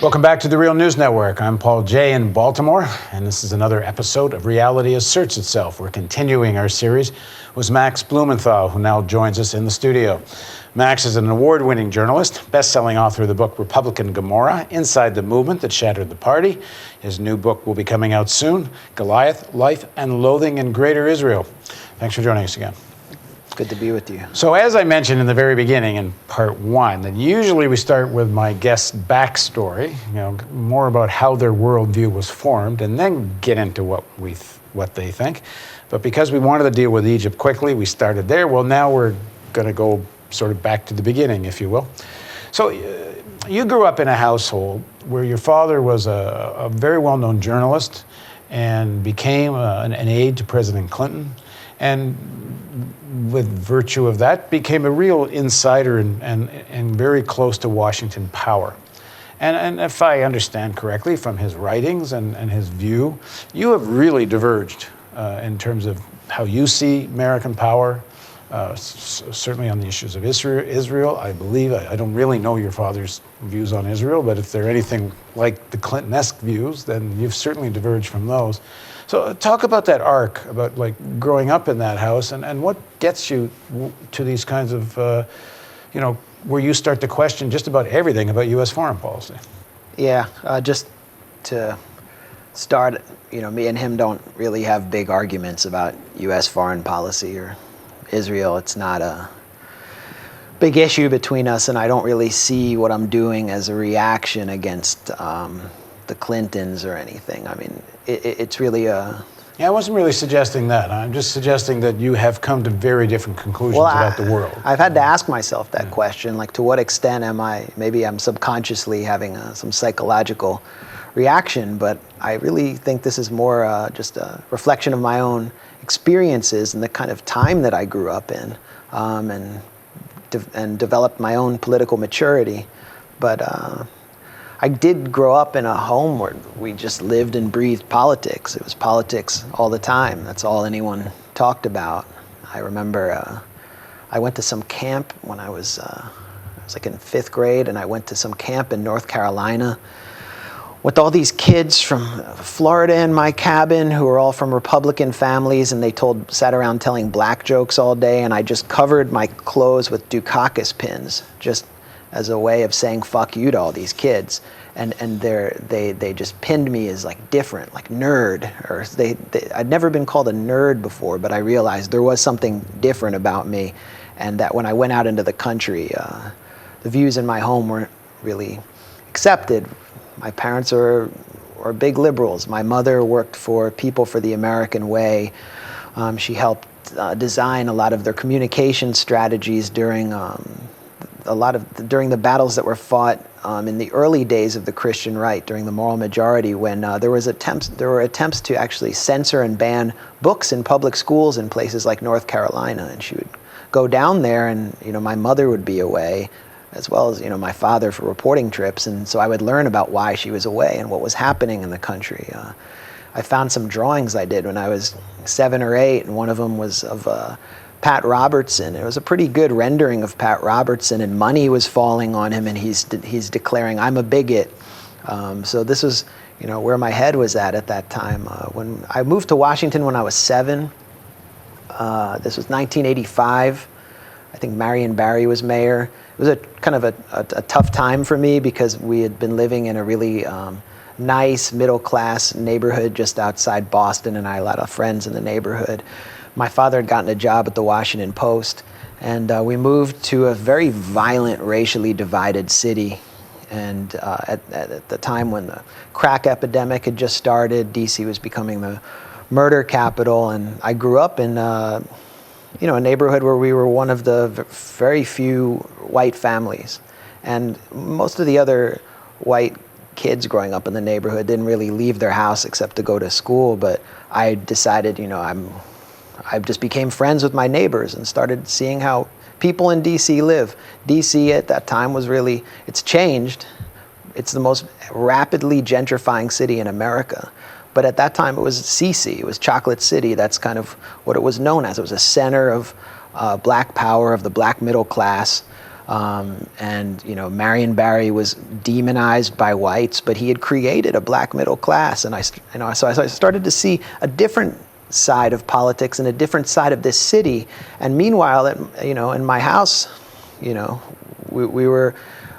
Welcome back to the Real News Network. I'm Paul Jay in Baltimore, and this is another episode of Reality Asserts Itself. We're continuing our series with Max Blumenthal, who now joins us in the studio. Max is an award-winning journalist, best-selling author of the book Republican Gomorrah, Inside the Movement That Shattered the Party. His new book will be coming out soon, Goliath, Life and Loathing in Greater Israel. Thanks for joining us again. Good to be with you. So as I mentioned in the very beginning in part one, that usually we start with my guest's backstory, more about how their worldview was formed, and then get into what they think. But because we wanted to deal with Egypt quickly, we started there. Well, now we're going to go sort of back to the beginning, if you will. So you grew up in a household where your father was a very well-known journalist and became an aide to President Clinton, and with virtue of that, became a real insider and very close to Washington power. And if I understand correctly from his writings and his view, you have really diverged in terms of how you see American power, certainly on the issues of Israel. I believe, I don't really know your father's views on Israel, but if they're anything like the Clinton-esque views, then you've certainly diverged from those. So talk about that arc, about like growing up in that house, and what gets you to these kinds of, where you start to question just about everything about U.S. foreign policy. Yeah, just to start, me and him don't really have big arguments about U.S. foreign policy or Israel. It's not a big issue between us, and I don't really see what I'm doing as a reaction against the Clintons or anything. I mean, it's really a... Yeah, I wasn't really suggesting that. I'm just suggesting that you have come to very different conclusions about the world. I've had to ask myself that question, like to what extent maybe I'm subconsciously having some psychological reaction, but I really think this is more just a reflection of my own experiences and the kind of time that I grew up in, and developed my own political maturity. But I did grow up in a home where we just lived and breathed politics. It was politics all the time. That's all anyone talked about. I remember I went to some camp when I was like in 5th grade, and I went to some camp in North Carolina with all these kids from Florida in my cabin who were all from Republican families, and they sat around telling black jokes all day, and I just covered my clothes with Dukakis pins, just as a way of saying fuck you to all these kids. And they just pinned me as like different, like nerd, or I'd never been called a nerd before, but I realized there was something different about me, and that when I went out into the country, the views in my home weren't really accepted. My parents are big liberals. My mother worked for People for the American Way. She helped design a lot of their communication strategies during the battles that were fought in the early days of the Christian right, during the moral majority, when there were attempts to actually censor and ban books in public schools in places like North Carolina. And she would go down there, and my mother would be away, as well as my father, for reporting trips, and so I would learn about why she was away and what was happening in the country. I found some drawings I did when I was 7 or 8, and one of them was of Pat Robertson. It was a pretty good rendering of Pat Robertson, and money was falling on him, and he's declaring, "I'm a bigot." So this was where my head was at that time. When I moved to Washington when I was 7, this was 1985. I think Marion Barry was mayor. It was a kind of a tough time for me because we had been living in a really nice middle-class neighborhood just outside Boston, and I had a lot of friends in the neighborhood. My father had gotten a job at the Washington Post, and we moved to a very violent, racially divided city. And at the time when the crack epidemic had just started, D.C. was becoming the murder capital, and I grew up in a neighborhood where we were one of the very few white families. And most of the other white kids growing up in the neighborhood didn't really leave their house except to go to school, but I decided, I just became friends with my neighbors and started seeing how people in D.C. live. D.C. at that time was really, it's changed. It's the most rapidly gentrifying city in America. But at that time, it was CC, it was Chocolate City. That's kind of what it was known as. It was a center of black power, of the black middle class. And Marion Barry was demonized by whites, but he had created a black middle class, and so I started to see a different side of politics and a different side of this city. And meanwhile, in my house, we were.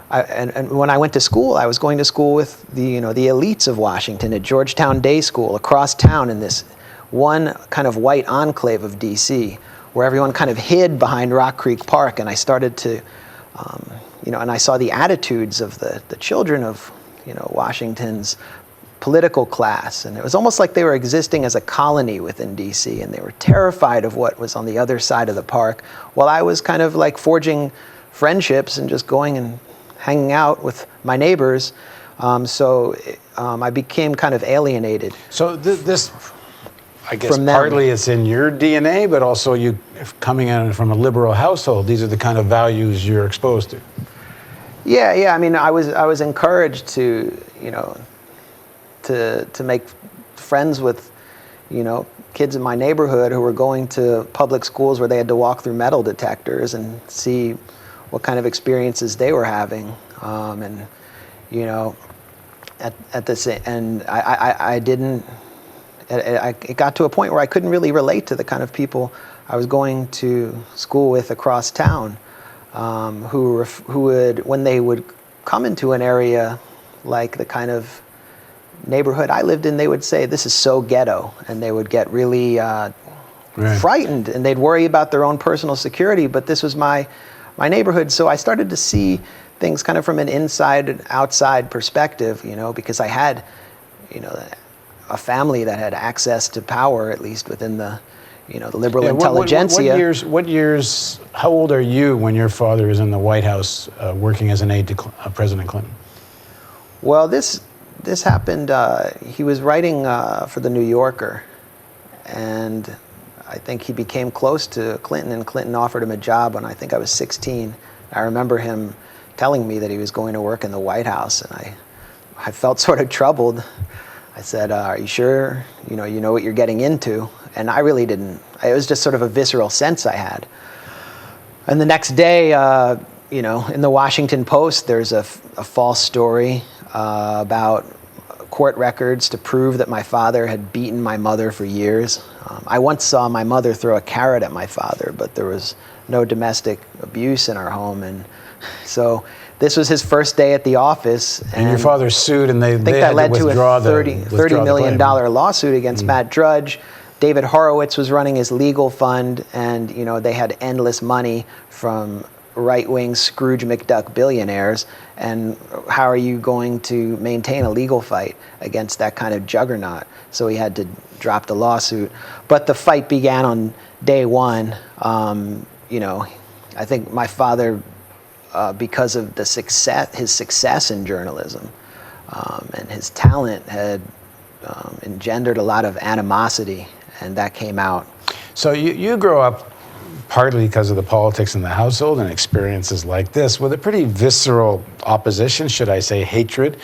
And when I went to school, I was going to school with the elites of Washington at Georgetown Day School across town in this one kind of white enclave of D.C., where everyone kind of hid behind Rock Creek Park. And I started to, and I saw the attitudes of the children of, Washington's political class. And it was almost like they were existing as a colony within D.C., and they were terrified of what was on the other side of the park, while I was kind of like forging friendships and just going and hanging out with my neighbors. So I became kind of alienated. So this, I guess, from them. Partly it's in your DNA, but also you coming in from a liberal household. These are the kind of values you're exposed to. Yeah. I mean, I was encouraged to make friends with, kids in my neighborhood who were going to public schools where they had to walk through metal detectors and see what kind of experiences they were having, and at the same, and I didn't. It got to a point where I couldn't really relate to the kind of people I was going to school with across town, who would, when they would come into an area like the kind of neighborhood I lived in, they would say, "This is so ghetto," and they would get really frightened, and they'd worry about their own personal security. But this was my neighborhood, so I started to see things kind of from an inside and outside perspective, because I had, a family that had access to power, at least within the, the liberal intelligentsia. What years, how old are you when your father is in the White House working as an aide to President Clinton? Well, this happened, he was writing for the New Yorker, and I think he became close to Clinton, and Clinton offered him a job when I think I was 16. I remember him telling me that he was going to work in the White House, and I felt sort of troubled. I said, "Are you sure? You know what you're getting into?" And I really didn't. It was just sort of a visceral sense I had. And the next day, in the Washington Post, there's a false story about court records to prove that my father had beaten my mother for years. I once saw my mother throw a carrot at my father, but there was no domestic abuse in our home. And so this was his first day at the office. And your father sued, and they that had led to to withdraw a $30 million lawsuit against Matt Drudge. David Horowitz was running his legal fund, and they had endless money from right-wing Scrooge McDuck billionaires. And how are you going to maintain a legal fight against that kind of juggernaut? So he had to drop the lawsuit. But the fight began on day one. I think my father, because of his success in journalism and his talent, had engendered a lot of animosity, and that came out. So you grow up partly because of the politics in the household and experiences like this, with a pretty visceral opposition, should I say, hatred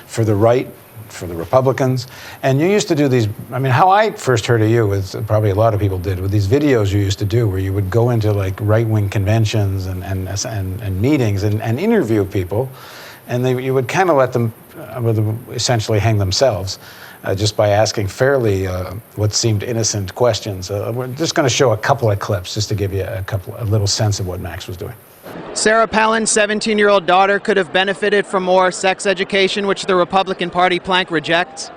for the right, for the Republicans. And you used to do these, I mean, how I first heard of you, was probably a lot of people did, with these videos you used to do where you would go into like right-wing conventions and meetings and interview people, and you would kind of let them essentially hang themselves. Just by asking fairly what seemed innocent questions. We're just going to show a couple of clips just to give you a little sense of what Max was doing. Sarah Palin's 17-year-old daughter could have benefited from more sex education, which the Republican Party plank rejects.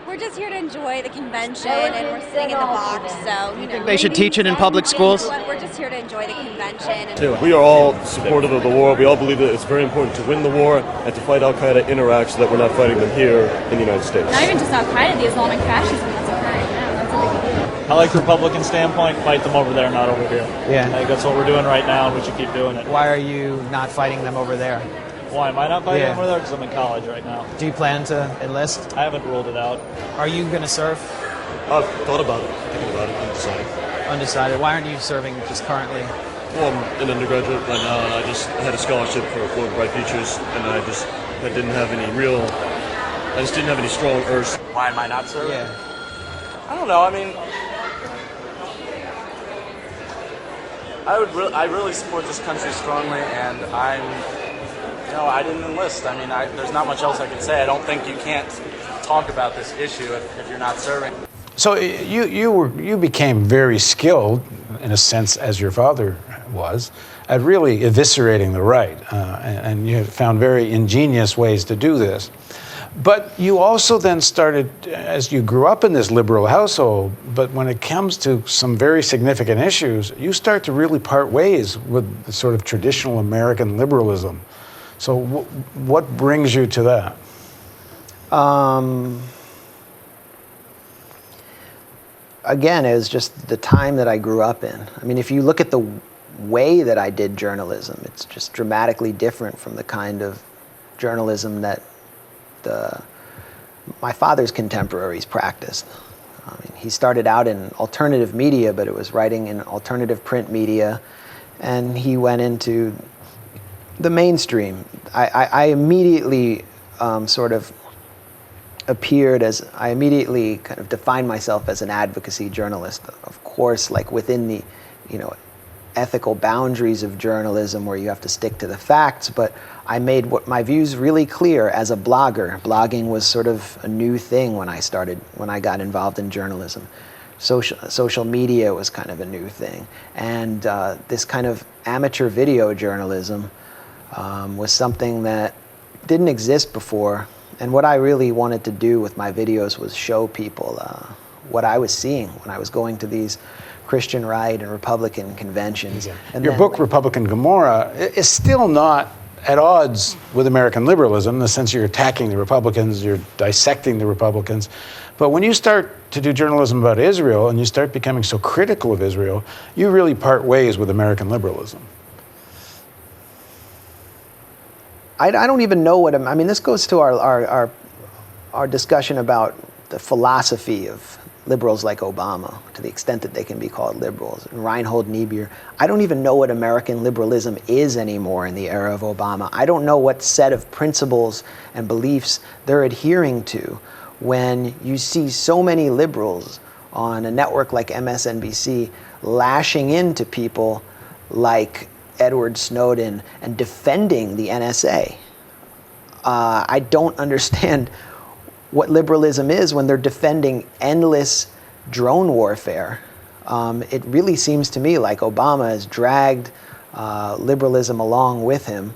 We're just here to enjoy the convention, and we're sitting in the box, so, You think they should teach it in public schools? We're just here to enjoy the convention. We are all supportive of the war. We all believe that it's very important to win the war and to fight Al-Qaeda in Iraq so that we're not fighting them here in the United States. Not even just Al-Qaeda, the Islamic fascism that's occurring now. That's a big deal. I like the Republican standpoint, fight them over there, not over here. Yeah. I think that's what we're doing right now, and we should keep doing it. Why are you not fighting them over there? Why am I not fighting Yeah. over there? Because I'm in college right now. Do you plan to enlist? I haven't ruled it out. Are you going to serve? I've thought about it, thinking about it, undecided. Undecided. Why aren't you serving just currently? Well, I'm an undergraduate right now, and I just had a scholarship for Global Bright Futures, and I didn't have any strong urge. Why am I not serving? Yeah. I don't know. I mean, I really support this country strongly, and I didn't enlist. I mean, there's not much else I can say. I don't think you can't talk about this issue if you're not serving. So you became very skilled, in a sense, as your father was, at really eviscerating the right, and you found very ingenious ways to do this. But you also then started, as you grew up in this liberal household, but when it comes to some very significant issues, you start to really part ways with the sort of traditional American liberalism. So what brings you to that? Again, it was just the time that I grew up in. I mean, if you look at the way that I did journalism, it's just dramatically different from the kind of journalism that my father's contemporaries practiced. I mean, he started out in alternative media, but it was writing in alternative print media, and he went into the mainstream. I immediately I immediately kind of defined myself as an advocacy journalist. Of course, like within the, ethical boundaries of journalism where you have to stick to the facts, but I made my views really clear as a blogger. Blogging was sort of a new thing when I got involved in journalism. Social media was kind of a new thing. And this kind of amateur video journalism was something that didn't exist before. And what I really wanted to do with my videos was show people what I was seeing when I was going to these Christian right and Republican conventions. Yeah. And your book, Republican Gomorrah, is still not at odds with American liberalism in the sense you're attacking the Republicans, you're dissecting the Republicans. But when you start to do journalism about Israel and you start becoming so critical of Israel, you really part ways with American liberalism. I don't even know what I mean. This goes to our discussion about the philosophy of liberals like Obama, to the extent that they can be called liberals, and Reinhold Niebuhr. I don't even know what American liberalism is anymore in the era of Obama. I don't know what set of principles and beliefs they're adhering to when you see so many liberals on a network like MSNBC lashing into people like Edward Snowden and defending the NSA. I don't understand what liberalism is when they're defending endless drone warfare. It really seems to me like Obama has dragged liberalism along with him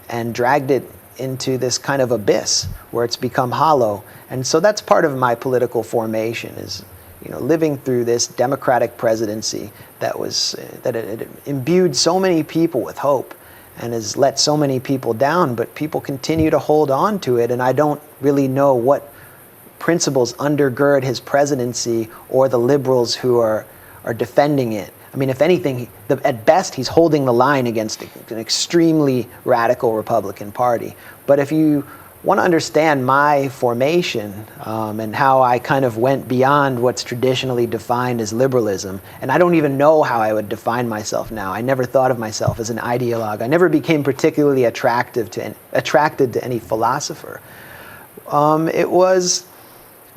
and dragged it into this kind of abyss where it's become hollow. And so that's part of my political formation, is living through this Democratic presidency that it imbued so many people with hope and has let so many people down, but people continue to hold on to it, and I don't really know what principles undergird his presidency or the liberals who are defending it. I mean, if anything, at best, he's holding the line against an extremely radical Republican Party. But if you want to understand my formation and how I kind of went beyond what's traditionally defined as liberalism, and I don't even know how I would define myself now. I never thought of myself as an ideologue. I never became particularly attracted to any philosopher. It was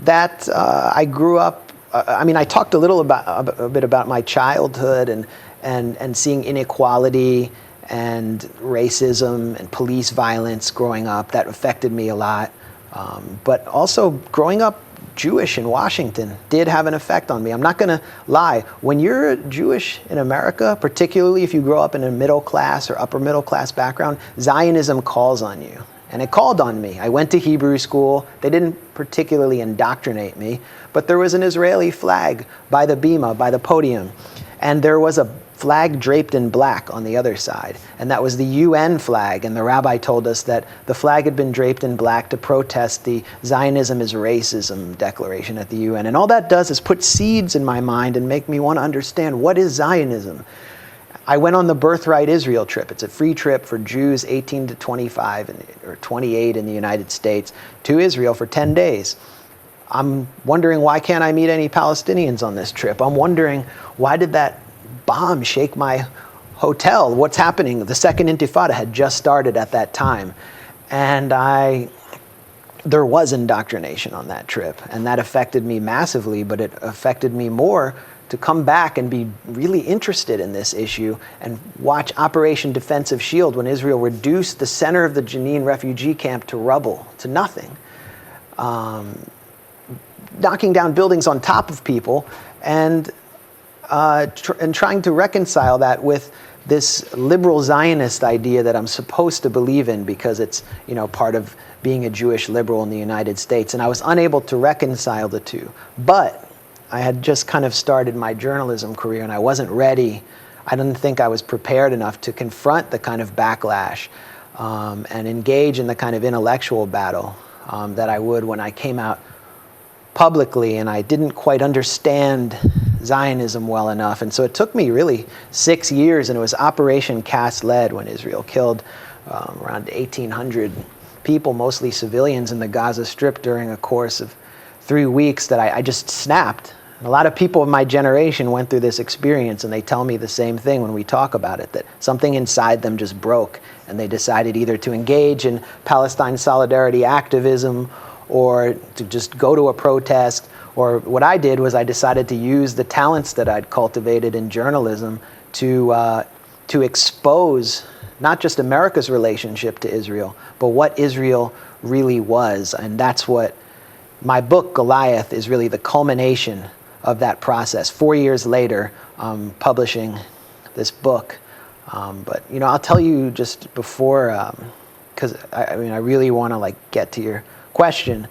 that I grew up. I talked a bit about my childhood and seeing inequality and racism and police violence growing up. That affected me a lot. But also growing up Jewish in Washington did have an effect on me. I'm not going to lie. When you're Jewish in America, particularly if you grow up in a middle class or upper middle class background, Zionism calls on you. And it called on me. I went to Hebrew school. They didn't particularly indoctrinate me, but there was an Israeli flag by the bima, by the podium. And there was a flag draped in black on the other side. And that was the UN flag. And the rabbi told us that the flag had been draped in black to protest the Zionism is racism declaration at the UN. And all that does is put seeds in my mind and make me want to understand, what is Zionism? I went on the Birthright Israel trip. It's a free trip for Jews 18 to 25 or 28 in the United States to Israel for 10 days. I'm wondering, why can't I meet any Palestinians on this trip? I'm wondering, why did that bomb shake my hotel? What's happening? The Second Intifada had just started at that time. And there was indoctrination on that trip. And that affected me massively, but it affected me more to come back and be really interested in this issue and watch Operation Defensive Shield when Israel reduced the center of the Jenin refugee camp to rubble, to nothing. Knocking down buildings on top of people and trying to reconcile that with this liberal Zionist idea that I'm supposed to believe in because it's, part of being a Jewish liberal in the United States. And I was unable to reconcile the two. But I had just kind of started my journalism career and I wasn't ready. I didn't think I was prepared enough to confront the kind of backlash and engage in the kind of intellectual battle that I would when I came out publicly, and I didn't quite understand Zionism well enough. And so it took me really 6 years, and it was Operation Cast Lead when Israel killed around 1,800 people, mostly civilians, in the Gaza Strip during a course of 3 weeks that I just snapped. And a lot of people of my generation went through this experience, and they tell me the same thing when we talk about it, that something inside them just broke, and they decided either to engage in Palestine solidarity activism or to just go to a protest. Or what I did was I decided to use the talents that I'd cultivated in journalism to expose not just America's relationship to Israel, but what Israel really was. And that's what my book, Goliath, is really the culmination of that process. 4 years later, publishing this book. But, I'll tell you just before, because I really want to get to your question.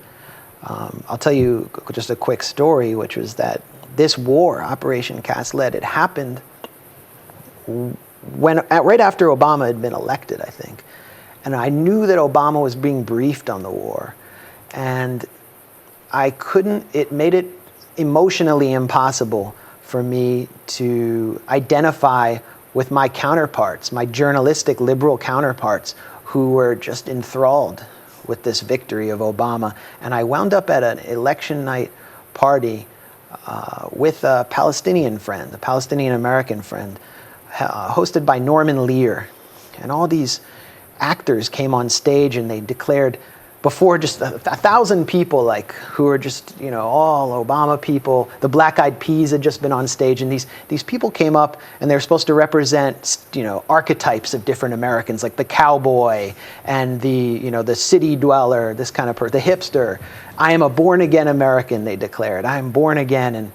I'll tell you just a quick story, which was that this war, Operation Cast Lead, it happened right after Obama had been elected, I think. And I knew that Obama was being briefed on the war. And it made it emotionally impossible for me to identify with my counterparts, my journalistic liberal counterparts, who were just enthralled with this victory of Obama. And I wound up at an election night party with a Palestinian friend, a Palestinian-American friend, hosted by Norman Lear. And all these actors came on stage and they declared, before just 1,000 people, who were just, all Obama people. The Black Eyed Peas had just been on stage, and these people came up, and they were supposed to represent, archetypes of different Americans, like the cowboy and the city dweller, this kind of person, the hipster. I am a born-again American, they declared. I am born again. And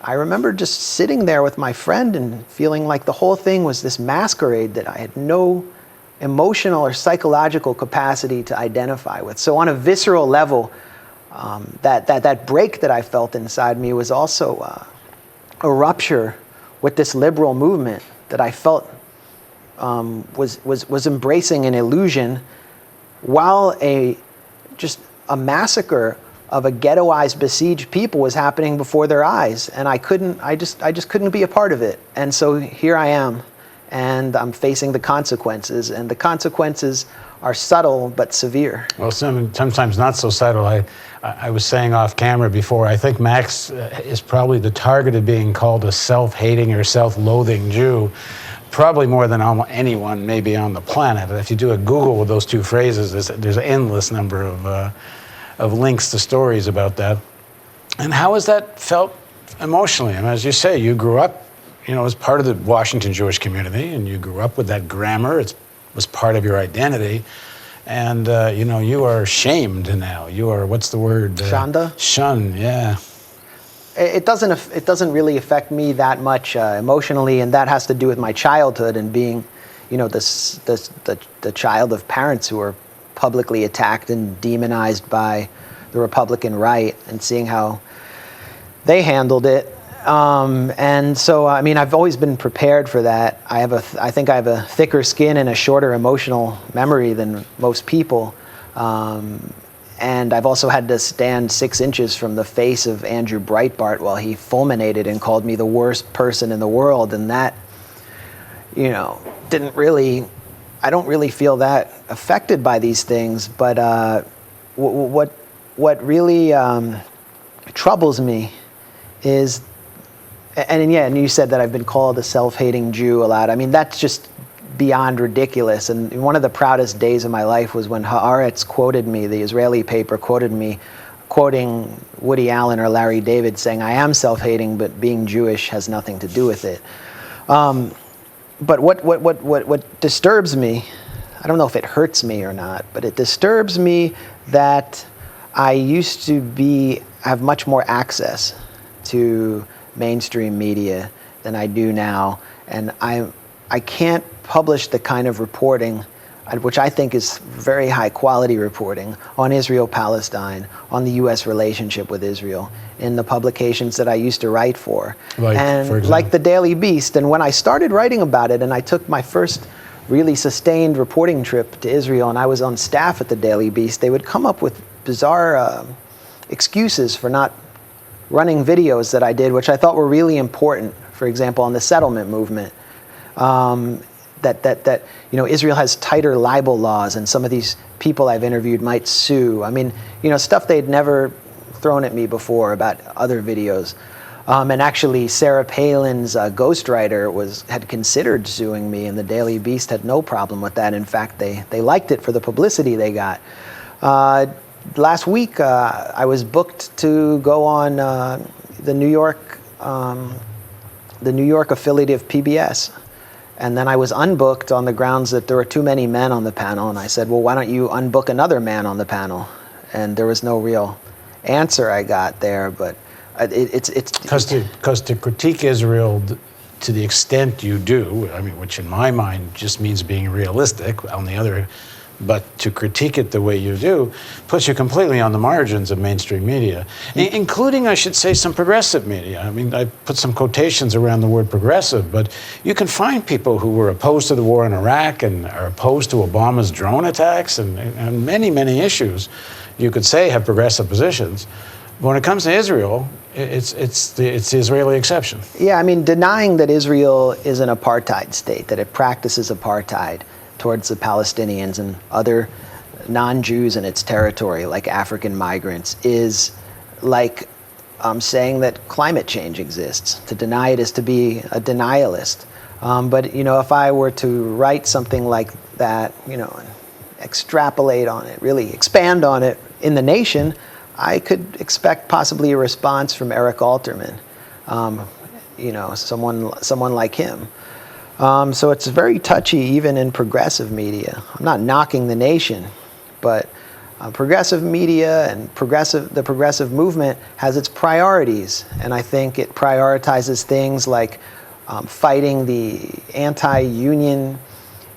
I remember just sitting there with my friend and feeling like the whole thing was this masquerade that I had no emotional or psychological capacity to identify with. So on a visceral level, that break that I felt inside me was also a rupture with this liberal movement that I felt was embracing an illusion, while a massacre of a ghettoized, besieged people was happening before their eyes, and I just couldn't be a part of it. And so here I am. And I'm facing the consequences, and the consequences are subtle but severe. Well, sometimes not so subtle. I was saying off camera before, I think Max is probably the target of being called a self-hating or self-loathing Jew, probably more than anyone maybe on the planet. If you do a Google with those two phrases, there's an endless number of links to stories about that. And how has that felt emotionally? As you say, you grew up as part of the Washington Jewish community, and you grew up with that grammar. It was part of your identity. And, you are shamed now. You are, what's the word? Shanda? Shunned, yeah. It doesn't really affect me that much emotionally, and that has to do with my childhood and being, the child of parents who were publicly attacked and demonized by the Republican right, and seeing how they handled it. And so, I've always been prepared for that. I think I have a thicker skin and a shorter emotional memory than most people. And I've also had to stand 6 inches from the face of Andrew Breitbart while he fulminated and called me the worst person in the world. And that, I don't really feel that affected by these things. But what really troubles me is, and you said that I've been called a self-hating Jew a lot. That's just beyond ridiculous. And one of the proudest days of my life was when Haaretz quoted me, the Israeli paper quoted me quoting Woody Allen or Larry David saying, I am self-hating, but being Jewish has nothing to do with it. But what disturbs me, I don't know if it hurts me or not, but it disturbs me that I used to have much more access to mainstream media than I do now, and I can't publish the kind of reporting, which I think is very high quality reporting, on Israel-Palestine, on the U.S. relationship with Israel, in the publications that I used to write for. Like, and for example? like the Daily Beast. And when I started writing about it, and I took my first really sustained reporting trip to Israel, and I was on staff at the Daily Beast, they would come up with bizarre excuses for not running videos that I did, which I thought were really important. For example, on the settlement movement, that Israel has tighter libel laws, and some of these people I've interviewed might sue. I mean, stuff they'd never thrown at me before about other videos. And actually, Sarah Palin's ghostwriter had considered suing me, and the Daily Beast had no problem with that. In fact, they liked it for the publicity they got. Last week, I was booked to go on the New York affiliate of PBS. And then I was unbooked on the grounds that there were too many men on the panel. And I said, well, why don't you unbook another man on the panel? And there was no real answer I got there. But it's because to critique Israel to the extent you do, I mean, which in my mind just means being realistic. On the other, but to critique it the way you do puts you completely on the margins of mainstream media, including, I should say, some progressive media. I mean, I put some quotations around the word progressive, but you can find people who were opposed to the war in Iraq and are opposed to Obama's drone attacks and many, many issues you could say have progressive positions. But when it comes to Israel, it's the Israeli exception. Yeah, I mean, denying that Israel is an apartheid state, that it practices apartheid towards the Palestinians and other non-Jews in its territory, like African migrants, is like saying that climate change exists. To deny it is to be a denialist. But if I were to write something like that, and extrapolate on it, really expand on it in The Nation, I could expect possibly a response from Eric Alterman, someone like him. So it's very touchy even in progressive media. I'm not knocking The Nation, but progressive media and the progressive movement has its priorities. And I think it prioritizes things like fighting the anti-union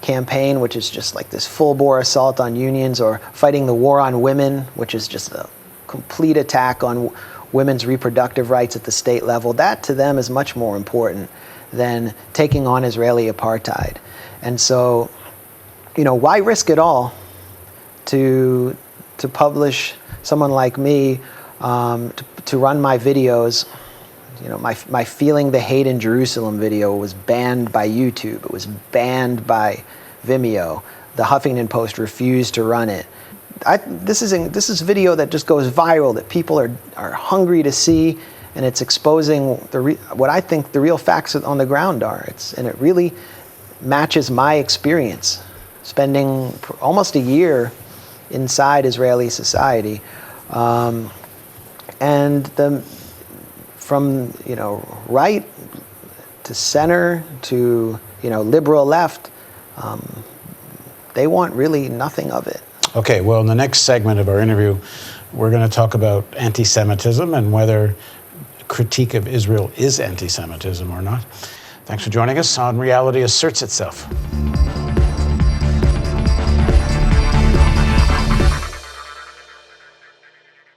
campaign, which is just like this full-bore assault on unions, or fighting the war on women, which is just a complete attack on women's reproductive rights at the state level. That to them is much more important than taking on Israeli apartheid. And so, why risk it all to publish someone like me, to run my videos? My Feeling the Hate in Jerusalem video was banned by YouTube. It was banned by Vimeo. The Huffington Post refused to run it. This is video that just goes viral, that people are hungry to see, and it's exposing what I think the real facts on the ground are. And it really matches my experience, spending almost a year inside Israeli society, and from right to center to liberal left, they want really nothing of it. Okay, well, in the next segment of our interview, we're going to talk about anti-Semitism and whether critique of Israel is anti-Semitism or not. Thanks for joining us on Reality Asserts Itself.